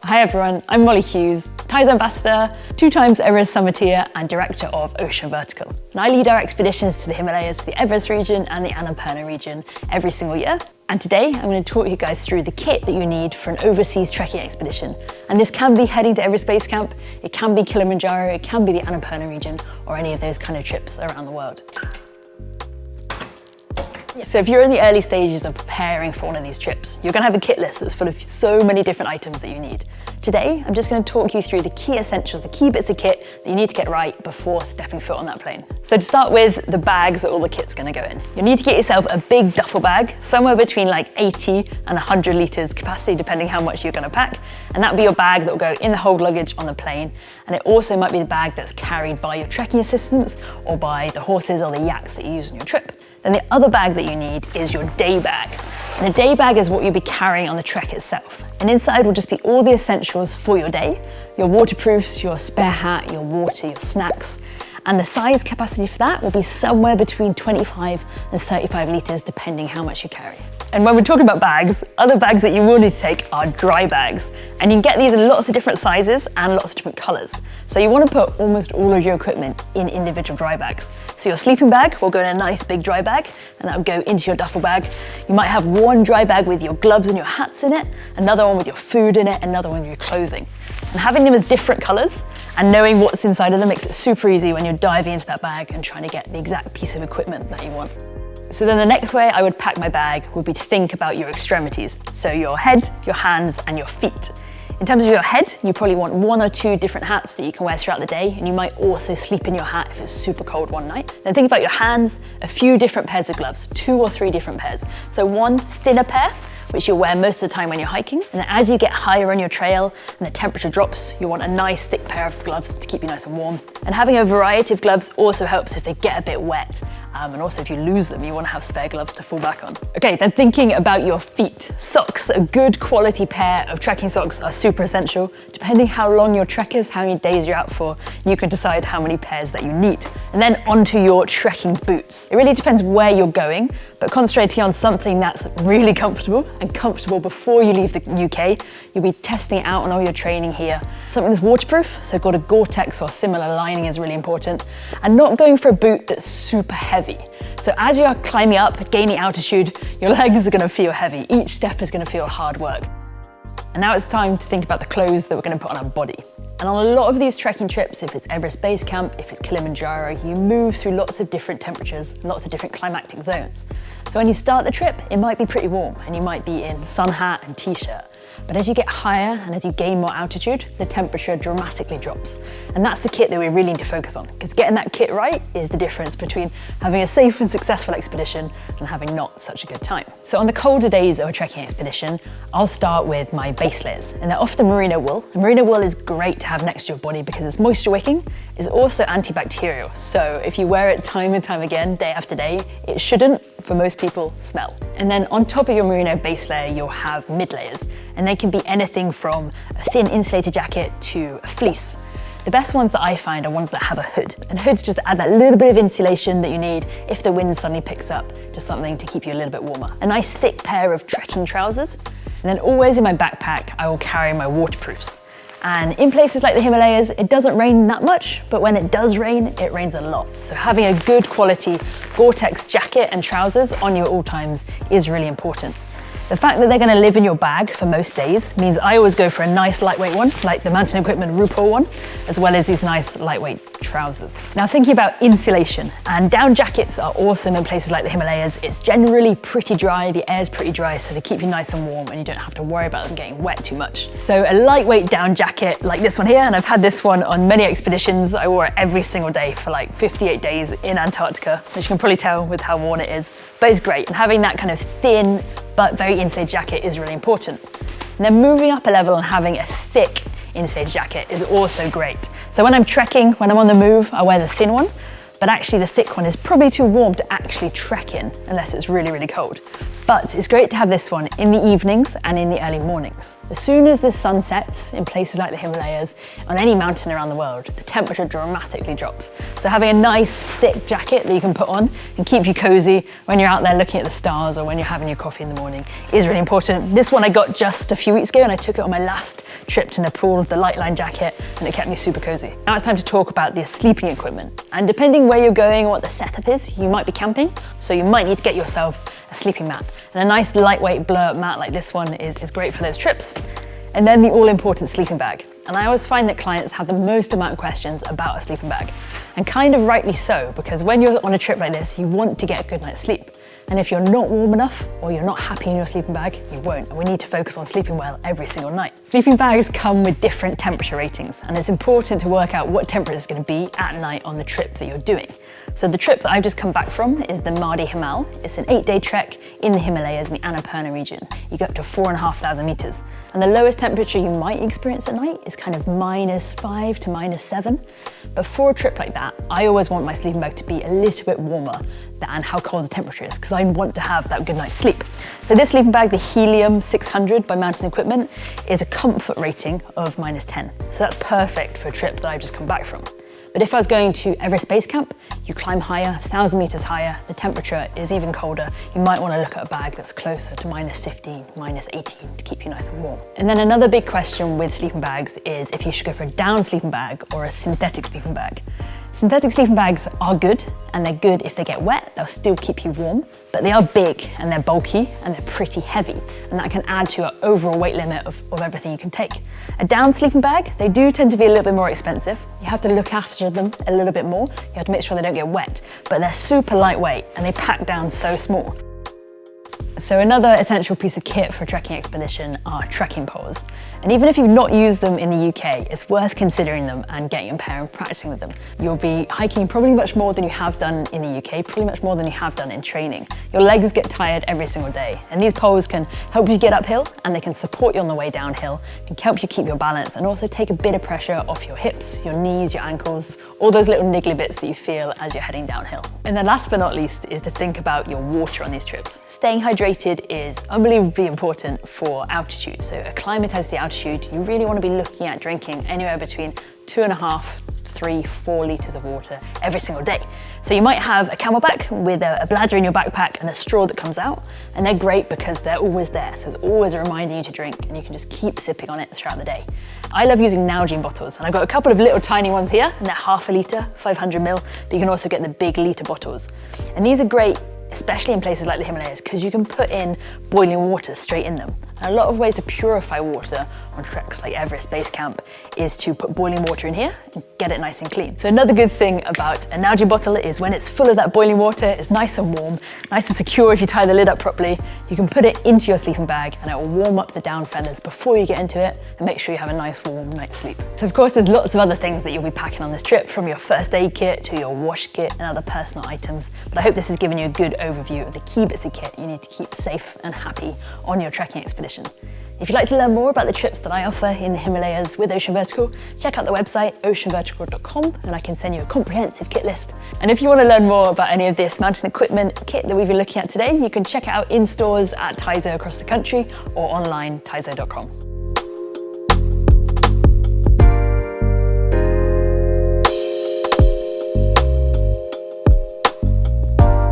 Hi everyone, I'm Molly Hughes, Tiso Ambassador, 2 times Everest Summiteer and Director of Ocean Vertical. And I lead our expeditions to the Himalayas, to the Everest region and the Annapurna region every single year. And today I'm going to talk you guys through the kit that you need for an overseas trekking expedition. And this can be heading to Everest Base Camp, it can be Kilimanjaro, it can be the Annapurna region, or any of those kind of trips around the world. So if you're in the early stages of preparing for one of these trips, you're going to have a kit list that's full of so many different items that you need. Today, I'm just going to talk you through the key essentials, the key bits of kit that you need to get right before stepping foot on that plane. So to start with, the bags that all the kit's going to go in. You need to get yourself a big duffel bag, somewhere between like 80 and 100 litres capacity, depending how much you're going to pack. And that'll be your bag that will go in the hold luggage on the plane. And it also might be the bag that's carried by your trekking assistants or by the horses or the yaks that you use on your trip. Then the other bag that you need is your day bag. And a day bag is what you'll be carrying on the trek itself. And inside will just be all the essentials for your day, your waterproofs, your spare hat, your water, your snacks. And the size capacity for that will be somewhere between 25 and 35 litres, depending how much you carry. And when we're talking about bags, other bags that you will need to take are dry bags. And you can get these in lots of different sizes and lots of different colours. So you want to put almost all of your equipment in individual dry bags. So your sleeping bag will go in a nice big dry bag, and that will go into your duffel bag. You might have one dry bag with your gloves and your hats in it, another one with your food in it, another one with your clothing. And having them as different colours and knowing what's inside of them makes it super easy when you're diving into that bag and trying to get the exact piece of equipment that you want. So then the next way I would pack my bag would be to think about your extremities. So your head, your hands, and your feet. In terms of your head, you probably want 1 or 2 different hats that you can wear throughout the day, and you might also sleep in your hat if it's super cold one night. Then think about your hands, a few different pairs of gloves, 2 or 3 different pairs. So one thinner pair, which you'll wear most of the time when you're hiking. And then as you get higher on your trail and the temperature drops, you want a nice thick pair of gloves to keep you nice and warm. And having a variety of gloves also helps if they get a bit wet. And also if you lose them, you want to have spare gloves to fall back on. Okay, then thinking about your feet. Socks, a good quality pair of trekking socks are super essential. Depending how long your trek is, how many days you're out for, you can decide how many pairs that you need. And then onto your trekking boots. It really depends where you're going, but concentrating on something that's really comfortable and comfortable before you leave the UK. You'll be testing it out on all your training here. Something that's waterproof, so got a Gore-Tex or similar lining is really important. And not going for a boot that's super heavy. So as you're climbing up, gaining altitude, your legs are going to feel heavy. Each step is going to feel hard work. And now it's time to think about the clothes that we're going to put on our body. And on a lot of these trekking trips, if it's Everest Base Camp, if it's Kilimanjaro, you move through lots of different temperatures, lots of different climatic zones. So when you start the trip, it might be pretty warm and you might be in sun hat and t-shirt. But as you get higher and as you gain more altitude, the temperature dramatically drops. And that's the kit that we really need to focus on, because getting that kit right is the difference between having a safe and successful expedition and having not such a good time. So on the colder days of a trekking expedition, I'll start with my base layers, and they're often merino wool. And merino wool is great to have next to your body because it's moisture wicking, it's also antibacterial. So if you wear it time and time again, day after day, it shouldn't, for most people, smell. And then on top of your merino base layer, you'll have mid layers, and they can be anything from a thin insulated jacket to a fleece. The best ones that I find are ones that have a hood, and hoods just add that little bit of insulation that you need if the wind suddenly picks up, just something to keep you a little bit warmer. A nice thick pair of trekking trousers, and then always in my backpack, I will carry my waterproofs. And in places like the Himalayas, it doesn't rain that much, but when it does rain, it rains a lot. So having a good quality Gore-Tex jacket and trousers on you at all times is really important. The fact that they're going to live in your bag for most days means I always go for a nice lightweight one, like the Mountain Equipment RuPaul one, as well as these nice lightweight trousers. Now thinking about insulation, and down jackets are awesome in places like the Himalayas. It's generally pretty dry, the air's pretty dry, so they keep you nice and warm and you don't have to worry about them getting wet too much. So a lightweight down jacket like this one here, and I've had this one on many expeditions. I wore it every single day for like 58 days in Antarctica, which you can probably tell with how worn it is, but it's great. And having that kind of thin but very insulated jacket is really important. And then moving up a level and having a thick insulated jacket is also great. So when I'm trekking, when I'm on the move, I wear the thin one, but actually the thick one is probably too warm to actually trek in unless it's really, really cold. But it's great to have this one in the evenings and in the early mornings. As soon as the sun sets in places like the Himalayas, on any mountain around the world, the temperature dramatically drops. So having a nice thick jacket that you can put on and keep you cozy when you're out there looking at the stars or when you're having your coffee in the morning is really important. This one I got just a few weeks ago and I took it on my last trip to Nepal, the light line jacket, and it kept me super cozy. Now it's time to talk about the sleeping equipment. And depending where you're going and what the setup is, you might be camping, so you might need to get yourself a sleeping mat. And a nice lightweight blow-up mat like this one is great for those trips. And then the all-important sleeping bag. And I always find that clients have the most amount of questions about a sleeping bag. And kind of rightly so, because when you're on a trip like this, you want to get a good night's sleep. And if you're not warm enough or you're not happy in your sleeping bag, you won't. And we need to focus on sleeping well every single night. Sleeping bags come with different temperature ratings, and it's important to work out what temperature it's going to be at night on the trip that you're doing. So the trip that I've just come back from is the Madhi Himal. It's an 8-day trek in the Himalayas in the Annapurna region. You go up to 4,500 meters. And the lowest temperature you might experience at night is kind of -5 to -7. But for a trip like that, I always want my sleeping bag to be a little bit warmer than how cold the temperature is, because I want to have that good night's sleep. So this sleeping bag, the Helium 600 by Mountain Equipment, is a comfort rating of -10. So that's perfect for a trip that I've just come back from. But if I was going to Everest Base Camp, you climb higher, 1,000 meters higher, the temperature is even colder. You might want to look at a bag that's closer to -15, -18 to keep you nice and warm. And then another big question with sleeping bags is if you should go for a down sleeping bag or a synthetic sleeping bag. Synthetic sleeping bags are good, and they're good if they get wet, they'll still keep you warm, but they are big and they're bulky and they're pretty heavy, and that can add to your overall weight limit of everything you can take. A down sleeping bag, they do tend to be a little bit more expensive. You have to look after them a little bit more. You have to make sure they don't get wet, but they're super lightweight and they pack down so small. So another essential piece of kit for a trekking expedition are trekking poles. And even if you've not used them in the UK, it's worth considering them and getting a pair and practicing with them. You'll be hiking probably much more than you have done in the UK, probably much more than you have done in training. Your legs get tired every single day, and these poles can help you get uphill, and they can support you on the way downhill, and help you keep your balance, and also take a bit of pressure off your hips, your knees, your ankles, all those little niggly bits that you feel as you're heading downhill. And then last but not least is to think about your water on these trips. Staying hydrated is unbelievably important for altitude. So acclimatized to the altitude, you really want to be looking at drinking anywhere between 2.5, 3, 4 liters of water every single day. So you might have a camelback with a bladder in your backpack and a straw that comes out, and they're great because they're always there. So it's always reminding you to drink, and you can just keep sipping on it throughout the day. I love using Nalgene bottles, and I've got a couple of little tiny ones here, and they're 1/2 litre, 500 ml, but you can also get the big litre bottles. And these are great, especially in places like the Himalayas, because you can put in boiling water straight in them. And a lot of ways to purify water on treks like Everest Base Camp is to put boiling water in here and get it nice and clean. So another good thing about a Nalgene bottle is when it's full of that boiling water, it's nice and warm, nice and secure if you tie the lid up properly. You can put it into your sleeping bag and it will warm up the down feathers before you get into it and make sure you have a nice warm night's sleep. So of course there's lots of other things that you'll be packing on this trip, from your first aid kit to your wash kit and other personal items. But I hope this has given you a good overview of the key bits of kit you need to keep safe and happy on your trekking expedition. If you'd like to learn more about the trips that I offer in the Himalayas with Ocean Vertical, check out the website oceanvertical.com and I can send you a comprehensive kit list. And if you want to learn more about any of this mountain equipment kit that we've been looking at today, you can check it out in stores at Tiso across the country or online tiso.com.